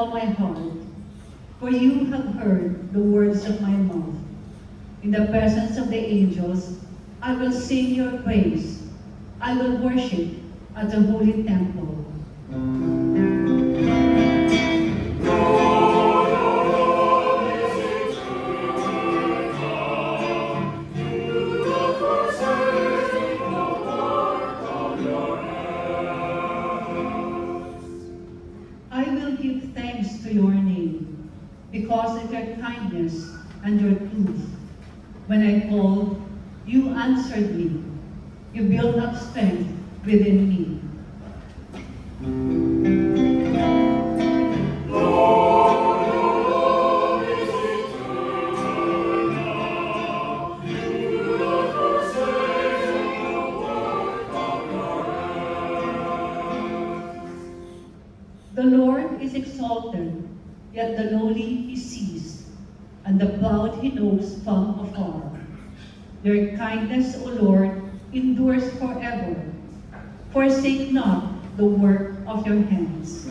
all my heart, for you have heard the words of my mouth. In the presence of the angels, I will sing your praise. I will worship at the holy temple. I will give thanks to your name because of your kindness and your truth. When I called, you answered me. You built up strength within me. The Lord is exalted, yet the lowly he sees, and the proud he knows from afar. Your kindness, O Lord, endures forever. Forsake not the work of your hands.